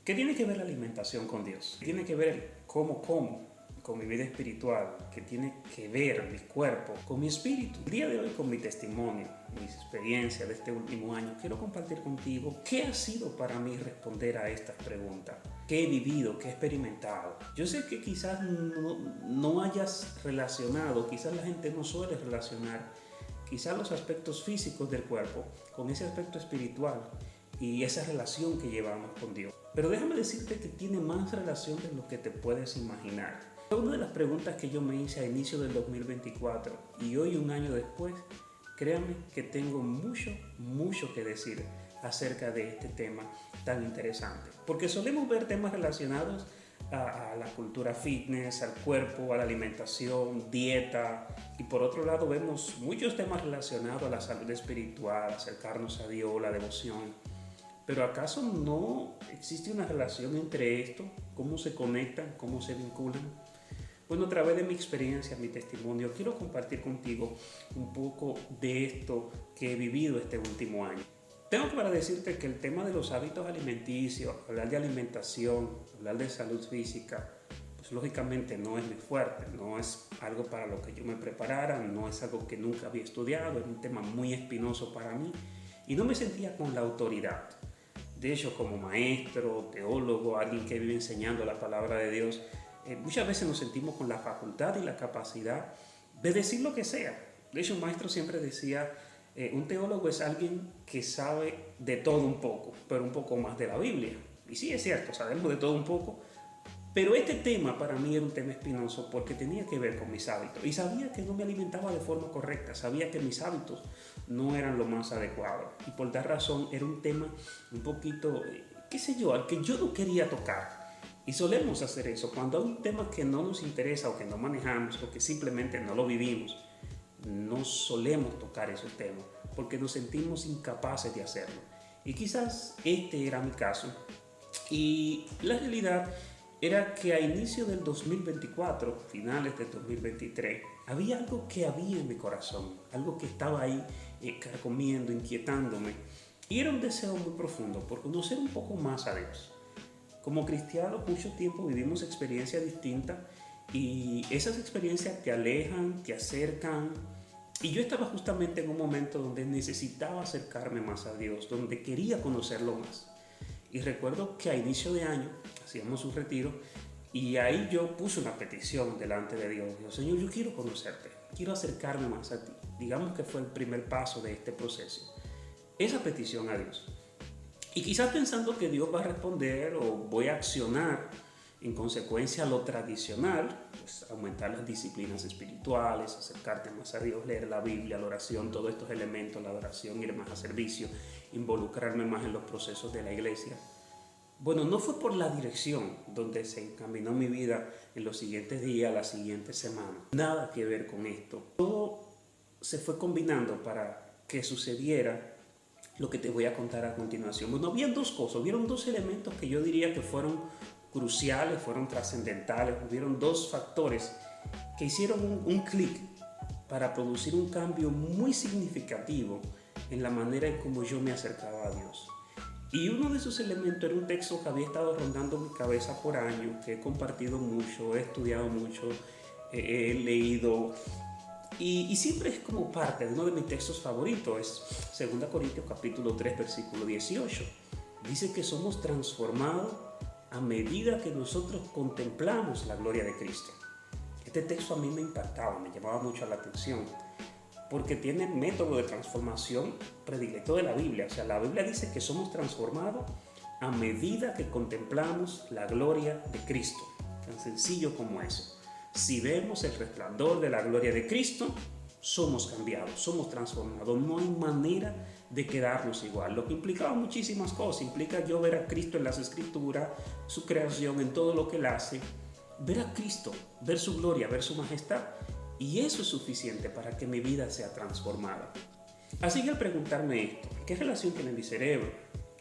¿Qué tiene que ver la alimentación con Dios? ¿Qué tiene que ver el cómo como con mi vida espiritual? ¿Qué tiene que ver mi cuerpo con mi espíritu? El día de hoy, con mi testimonio, mis experiencias de este último año, quiero compartir contigo qué ha sido para mí responder a estas preguntas. ¿Qué he vivido? ¿Qué he experimentado? Yo sé que quizás no hayas relacionado, quizás la gente no suele relacionar quizás los aspectos físicos del cuerpo con ese aspecto espiritual y esa relación que llevamos con Dios. Pero déjame decirte que tiene más relación de lo que te puedes imaginar. Una de las preguntas que yo me hice a inicio del 2024 y hoy, un año después, créanme que tengo mucho que decir acerca de este tema tan interesante. Porque solemos ver temas relacionados a la cultura fitness, al cuerpo, a la alimentación, dieta, y por otro lado vemos muchos temas relacionados a la salud espiritual, acercarnos a Dios, la devoción. Pero ¿acaso no existe una relación entre esto? ¿Cómo se conectan? ¿Cómo se vinculan? Bueno, a través de mi experiencia, mi testimonio, quiero compartir contigo un poco de esto que he vivido este último año. Tengo para decirte que el tema de los hábitos alimenticios, hablar de alimentación, hablar de salud física, pues lógicamente no es mi fuerte, no es algo para lo que yo me preparara, no es algo que nunca había estudiado, es un tema muy espinoso para mí y no me sentía con la autoridad. De hecho, como maestro, teólogo, alguien que vive enseñando la palabra de Dios, muchas veces nos sentimos con la facultad y la capacidad de decir lo que sea. De hecho, un maestro siempre decía, un teólogo es alguien que sabe de todo un poco, pero un poco más de la Biblia. Y sí, es cierto, sabemos de todo un poco, pero este tema para mí era un tema espinoso porque tenía que ver con mis hábitos. Y sabía que no me alimentaba de forma correcta, sabía que mis hábitos no eran lo más adecuado. Y por tal razón era un tema un poquito, qué sé yo, al que yo no quería tocar. Y solemos hacer eso cuando hay un tema que no nos interesa o que no manejamos o que simplemente no lo vivimos. No solemos tocar esos temas porque nos sentimos incapaces de hacerlo. Y quizás este era mi caso. Y la realidad era que a inicio del 2024, finales del 2023, había algo que había en mi corazón, algo que estaba ahí carcomiendo, inquietándome. Y era un deseo muy profundo por conocer un poco más a Dios. Como cristianos, mucho tiempo vivimos experiencias distintas y esas experiencias te alejan, te acercan. Y yo estaba justamente en un momento donde necesitaba acercarme más a Dios, donde quería conocerlo más. Y recuerdo que a inicio de año hacíamos un retiro y ahí yo puse una petición delante de Dios. Digo, Señor, yo quiero conocerte, quiero acercarme más a ti. Digamos que fue el primer paso de este proceso. Esa petición a Dios. Y quizás pensando que Dios va a responder o voy a accionar en consecuencia a lo tradicional, pues aumentar las disciplinas espirituales, acercarte más a Dios, leer la Biblia, la oración, todos estos elementos, la adoración, ir más a servicio, involucrarme más en los procesos de la iglesia. Bueno, no fue por la dirección donde se encaminó mi vida en los siguientes días, las siguientes semanas. Nada que ver con esto. Todo se fue combinando para que sucediera lo que te voy a contar a continuación. Bueno, habían dos cosas, hubieron dos elementos que yo diría que fueron cruciales, fueron trascendentales, hubieron dos factores que hicieron un clic para producir un cambio muy significativo en la manera en cómo yo me acercaba a Dios. Y uno de esos elementos era un texto que había estado rondando mi cabeza por años, que he compartido mucho, he estudiado mucho, he leído. Y siempre es como parte de uno de mis textos favoritos, es 2 Corintios capítulo 3, versículo 18. Dice que somos transformados a medida que nosotros contemplamos la gloria de Cristo. Este texto a mí me impactaba, me llamaba mucho la atención, porque tiene el método de transformación predilecto de la Biblia. O sea, la Biblia dice que somos transformados a medida que contemplamos la gloria de Cristo. Tan sencillo como eso. Si vemos el resplandor de la gloria de Cristo, somos cambiados, somos transformados. No hay manera de quedarnos igual. Lo que implicaba muchísimas cosas. Implica yo ver a Cristo en las Escrituras, su creación, en todo lo que Él hace. Ver a Cristo, ver su gloria, ver su majestad. Y eso es suficiente para que mi vida sea transformada. Así que al preguntarme esto, ¿qué relación tiene mi cerebro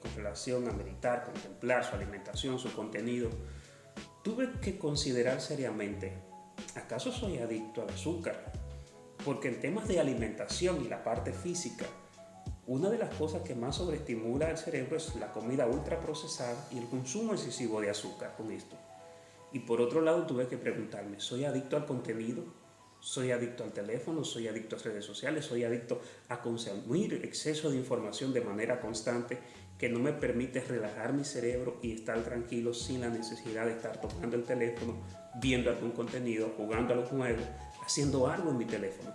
con relación a meditar, contemplar su alimentación, su contenido? Tuve que considerar seriamente, ¿acaso soy adicto al azúcar? Porque en temas de alimentación y la parte física, Una de las cosas que más sobreestimula el cerebro es la comida ultraprocesada y el consumo excesivo de azúcar con esto. Y por otro lado tuve que preguntarme, ¿soy adicto al contenido? ¿Soy adicto al teléfono? ¿Soy adicto a redes sociales? ¿Soy adicto a consumir exceso de información de manera constante que no me permite relajar mi cerebro y estar tranquilo sin la necesidad de estar tocando el teléfono, viendo algún contenido, jugando a los juegos, haciendo algo en mi teléfono?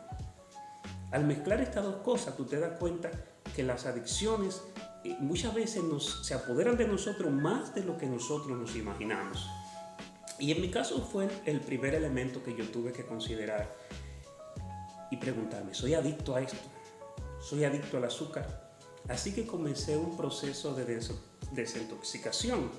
Al mezclar estas dos cosas, tú te das cuenta que las adicciones muchas veces se apoderan de nosotros más de lo que nosotros nos imaginamos. Y en mi caso fue el primer elemento que yo tuve que considerar y preguntarme, ¿soy adicto a esto? ¿Soy adicto al azúcar? Así que comencé un proceso de desintoxicación.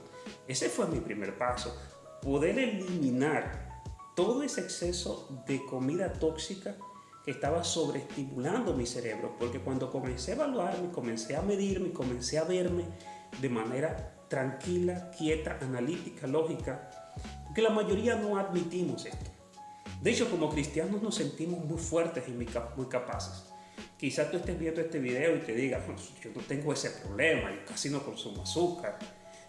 Ese fue mi primer paso, poder eliminar todo ese exceso de comida tóxica que estaba sobreestimulando mi cerebro, porque cuando comencé a evaluarme, comencé a medirme, comencé a verme de manera tranquila, quieta, analítica, lógica, porque la mayoría no admitimos esto. De hecho, como cristianos nos sentimos muy fuertes y muy capaces. Quizás tú estés viendo este video y te digas, bueno, yo no tengo ese problema, yo casi no consumo azúcar,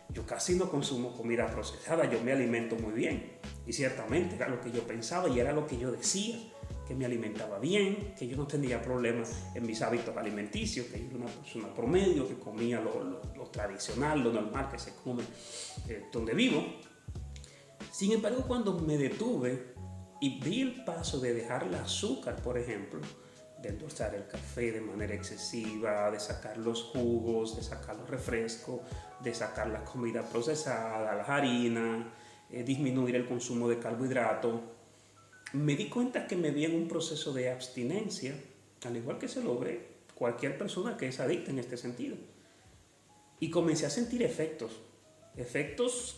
yo casi no consumo comida procesada, yo me alimento muy bien. Y ciertamente era lo que yo pensaba y era lo que yo decía, que me alimentaba bien, que yo no tenía problemas en mis hábitos alimenticios, que yo era una persona promedio, que comía lo tradicional, lo normal que se come donde vivo. Sin embargo, cuando me detuve y di el paso de dejar el azúcar, por ejemplo, de endulzar el café de manera excesiva, de sacar los jugos, de sacar los refrescos, de sacar la comida procesada, las harinas, disminuir el consumo de carbohidratos, me di cuenta que me vi en un proceso de abstinencia, al igual que se lo ve cualquier persona que es adicta en este sentido. Y comencé a sentir efectos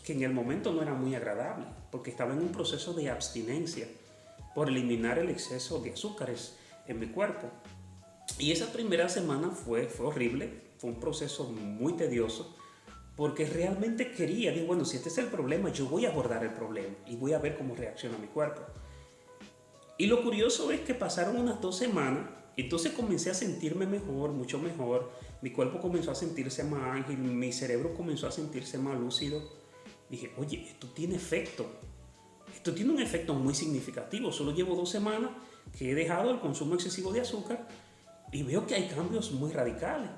que en el momento no eran muy agradables, porque estaba en un proceso de abstinencia por eliminar el exceso de azúcares en mi cuerpo. Y esa primera semana fue horrible, fue un proceso muy tedioso, porque realmente digo, bueno, si este es el problema, yo voy a abordar el problema y voy a ver cómo reacciona mi cuerpo. Y lo curioso es que pasaron unas 2 semanas, entonces comencé a sentirme mejor, mucho mejor, mi cuerpo comenzó a sentirse más ágil, mi cerebro comenzó a sentirse más lúcido. Dije, oye, esto tiene efecto, esto tiene un efecto muy significativo, solo llevo 2 semanas que he dejado el consumo excesivo de azúcar y veo que hay cambios muy radicales.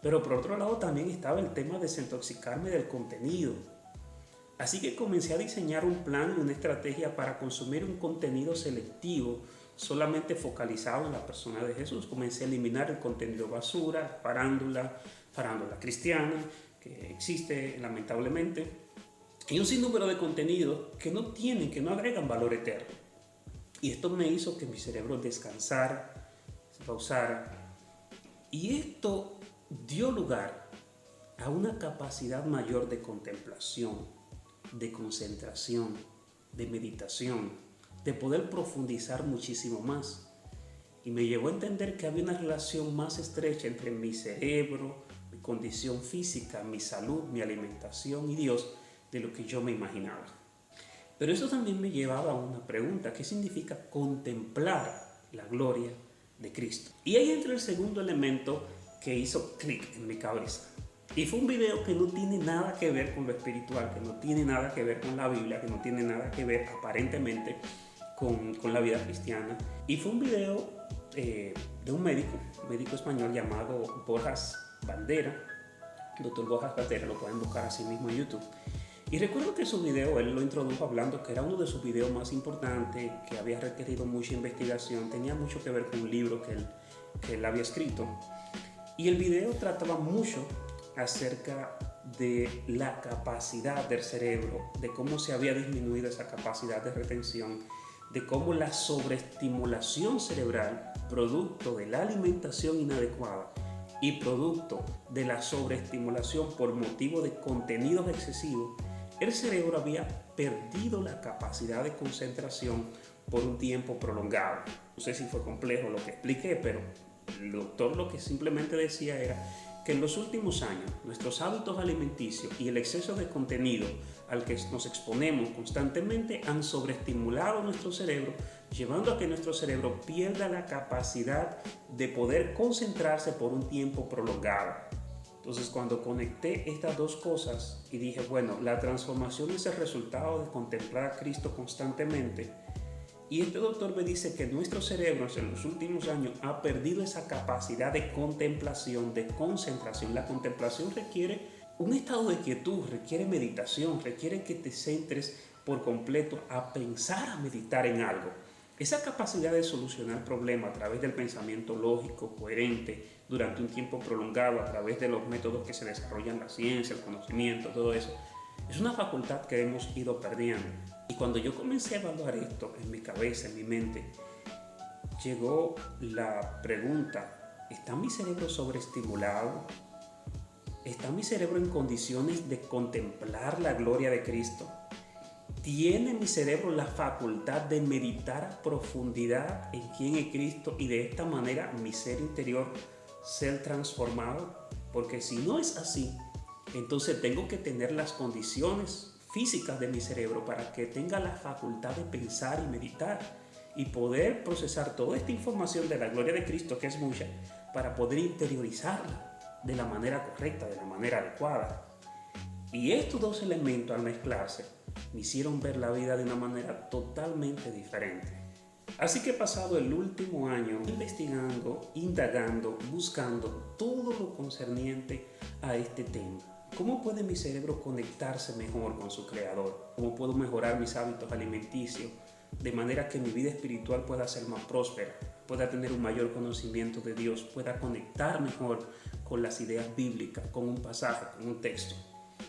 Pero por otro lado también estaba el tema de desintoxicarme del contenido. Así que comencé a diseñar un plan y una estrategia para consumir un contenido selectivo, solamente focalizado en la persona de Jesús. Comencé a eliminar el contenido basura, farándula cristiana, que existe lamentablemente, y un sinnúmero de contenidos que no agregan valor eterno. Y esto me hizo que mi cerebro descansara, se pausara, y esto dio lugar a una capacidad mayor de contemplación, de concentración, de meditación, de poder profundizar muchísimo más. Y me llevó a entender que había una relación más estrecha entre mi cerebro, mi condición física, mi salud, mi alimentación y Dios de lo que yo me imaginaba. Pero eso también me llevaba a una pregunta: ¿qué significa contemplar la gloria de Cristo? Y ahí entra el segundo elemento que hizo clic en mi cabeza. Y fue un video que no tiene nada que ver con lo espiritual, que no tiene nada que ver con la Biblia, que no tiene nada que ver aparentemente con la vida cristiana. Y fue un video de un médico español llamado Borjas Bandera, Dr. Borjas Bandera, lo pueden buscar así mismo en YouTube. Y recuerdo que su video, él lo introdujo hablando que era uno de sus videos más importantes, que había requerido mucha investigación, tenía mucho que ver con un libro que él había escrito. Y el video trataba mucho acerca de la capacidad del cerebro, de cómo se había disminuido esa capacidad de retención, de cómo la sobreestimulación cerebral, producto de la alimentación inadecuada y producto de la sobreestimulación por motivo de contenidos excesivos, el cerebro había perdido la capacidad de concentración por un tiempo prolongado. No sé si fue complejo lo que expliqué, pero el doctor lo que simplemente decía era que en los últimos años nuestros hábitos alimenticios y el exceso de contenido al que nos exponemos constantemente han sobreestimulado nuestro cerebro, llevando a que nuestro cerebro pierda la capacidad de poder concentrarse por un tiempo prolongado. Entonces, cuando conecté estas dos cosas y dije, bueno, la transformación es el resultado de contemplar a Cristo constantemente, y este doctor me dice que nuestro cerebro en los últimos años ha perdido esa capacidad de contemplación, de concentración. La contemplación requiere un estado de quietud, requiere meditación, requiere que te centres por completo a pensar, a meditar en algo. Esa capacidad de solucionar problemas a través del pensamiento lógico, coherente, durante un tiempo prolongado, a través de los métodos que se desarrollan en la ciencia, el conocimiento, todo eso, es una facultad que hemos ido perdiendo. Y cuando yo comencé a evaluar esto en mi cabeza, en mi mente, llegó la pregunta: ¿está mi cerebro sobreestimulado? ¿Está mi cerebro en condiciones de contemplar la gloria de Cristo? ¿Tiene mi cerebro la facultad de meditar a profundidad en quién es Cristo y de esta manera mi ser interior ser transformado? Porque si no es así, entonces tengo que tener las condiciones físicas de mi cerebro para que tenga la facultad de pensar y meditar y poder procesar toda esta información de la gloria de Cristo, que es mucha, para poder interiorizarla de la manera correcta, de la manera adecuada. Y estos dos elementos, al mezclarse, me hicieron ver la vida de una manera totalmente diferente. Así que he pasado el último año investigando, indagando, buscando todo lo concerniente a este tema. ¿Cómo puede mi cerebro conectarse mejor con su creador? ¿Cómo puedo mejorar mis hábitos alimenticios de manera que mi vida espiritual pueda ser más próspera, pueda tener un mayor conocimiento de Dios, pueda conectar mejor con las ideas bíblicas, con un pasaje, con un texto?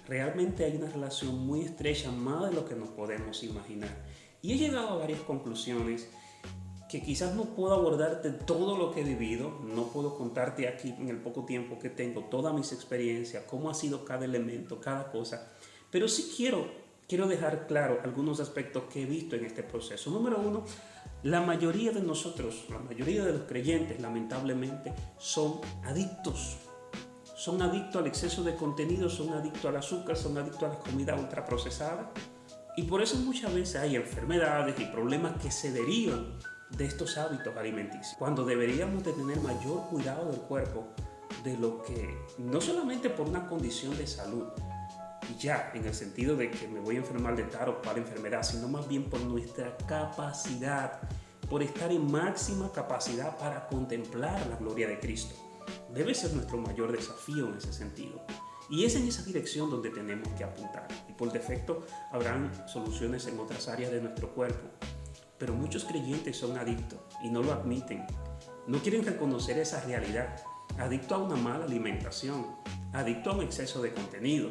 Realmente hay una relación muy estrecha, más de lo que nos podemos imaginar. Y he llegado a varias conclusiones que quizás no puedo abordarte todo lo que he vivido, no puedo contarte aquí en el poco tiempo que tengo todas mis experiencias, cómo ha sido cada elemento, cada cosa, pero sí quiero dejar claro algunos aspectos que he visto en este proceso. Número uno, la mayoría de nosotros, la mayoría de los creyentes, lamentablemente, son adictos. Son adictos al exceso de contenido, son adictos al azúcar, son adictos a la comida ultraprocesada. Y por eso muchas veces hay enfermedades y problemas que se derivan de estos hábitos alimenticios, cuando deberíamos de tener mayor cuidado del cuerpo, de lo que, no solamente por una condición de salud, y ya, en el sentido de que me voy a enfermar de tal o cual enfermedad, sino más bien por nuestra capacidad, por estar en máxima capacidad para contemplar la gloria de Cristo. Debe ser nuestro mayor desafío en ese sentido. Y es en esa dirección donde tenemos que apuntar. Y por defecto habrán soluciones en otras áreas de nuestro cuerpo. Pero muchos creyentes son adictos y no lo admiten. No quieren reconocer esa realidad. Adicto a una mala alimentación, adicto a un exceso de contenido.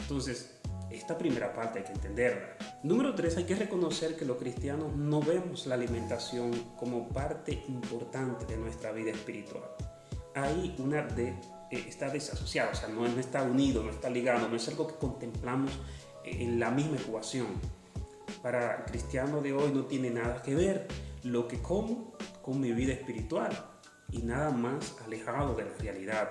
Entonces, esta primera parte hay que entenderla. Número 3, hay que reconocer que los cristianos no vemos la alimentación como parte importante de nuestra vida espiritual. Hay está desasociado, o sea, no está unido, no está ligado, no es algo que contemplamos en la misma ecuación. Para el cristiano de hoy no tiene nada que ver lo que como con mi vida espiritual y nada más alejado de la realidad.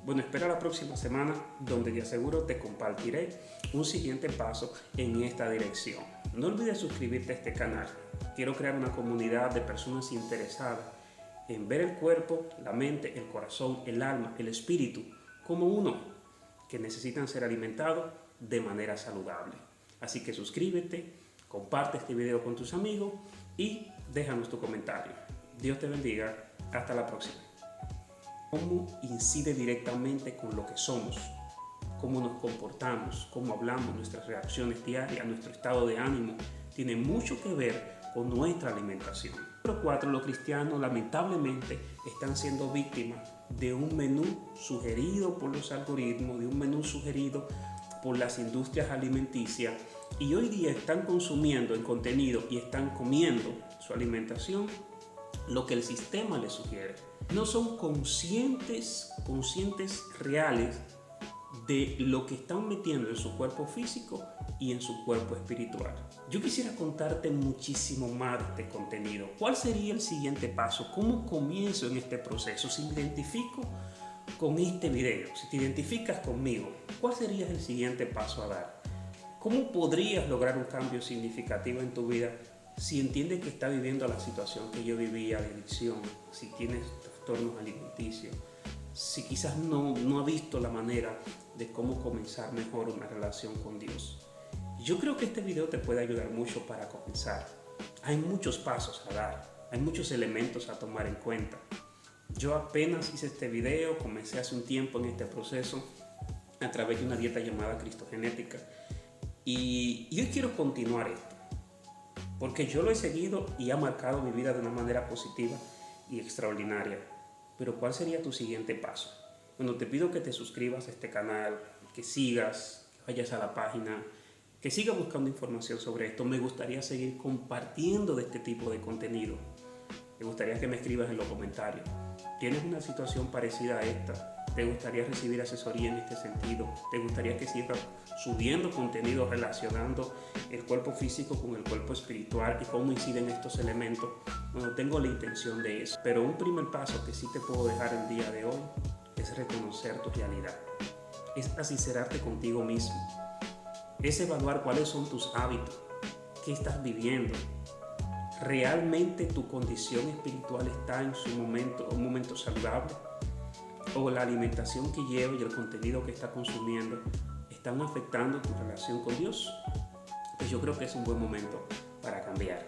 Bueno, espera la próxima semana donde de aseguro te compartiré un siguiente paso en esta dirección. No olvides suscribirte a este canal. Quiero crear una comunidad de personas interesadas en ver el cuerpo, la mente, el corazón, el alma, el espíritu como uno, que necesitan ser alimentados de manera saludable. Así que suscríbete, comparte este video con tus amigos y déjanos tu comentario. Dios te bendiga. Hasta la próxima. ¿Cómo incide directamente con lo que somos? ¿Cómo nos comportamos? ¿Cómo hablamos? Nuestras reacciones diarias, nuestro estado de ánimo, tiene mucho que ver con nuestra alimentación. Número 4. Los cristianos lamentablemente están siendo víctimas de un menú sugerido por los algoritmos, de un menú sugerido por las industrias alimenticias, y hoy día están consumiendo el contenido y están comiendo su alimentación lo que el sistema les sugiere. No son conscientes reales de lo que están metiendo en su cuerpo físico y en su cuerpo espiritual. Yo quisiera contarte muchísimo más de este contenido. ¿Cuál sería el siguiente paso? ¿Cómo comienzo en este proceso? Si identifico con este video, si te identificas conmigo, ¿cuál sería el siguiente paso a dar? ¿Cómo podrías lograr un cambio significativo en tu vida si entiendes que estás viviendo la situación que yo vivía de adicción, si tienes trastornos alimenticios, si quizás no has visto la manera de cómo comenzar mejor una relación con Dios? Yo creo que este video te puede ayudar mucho para comenzar. Hay muchos pasos a dar, hay muchos elementos a tomar en cuenta. Yo apenas hice este video, comencé hace un tiempo en este proceso a través de una dieta llamada cristogenética. Y hoy quiero continuar esto, porque yo lo he seguido y ha marcado mi vida de una manera positiva y extraordinaria. Pero ¿cuál sería tu siguiente paso? Bueno, te pido que te suscribas a este canal, que sigas, que vayas a la página, que sigas buscando información sobre esto. Me gustaría seguir compartiendo de este tipo de contenido. Me gustaría que me escribas en los comentarios. ¿Tienes una situación parecida a esta? ¿Te gustaría recibir asesoría en este sentido? ¿Te gustaría que siga subiendo contenido relacionando el cuerpo físico con el cuerpo espiritual y cómo inciden estos elementos? Bueno, tengo la intención de eso. Pero un primer paso que sí te puedo dejar el día de hoy es reconocer tu realidad. Es sincerarte contigo mismo. Es evaluar cuáles son tus hábitos, qué estás viviendo. ¿Realmente tu condición espiritual está en un momento saludable? ¿O la alimentación que lleva y el contenido que está consumiendo están afectando tu relación con Dios? Pues yo creo que es un buen momento para cambiar.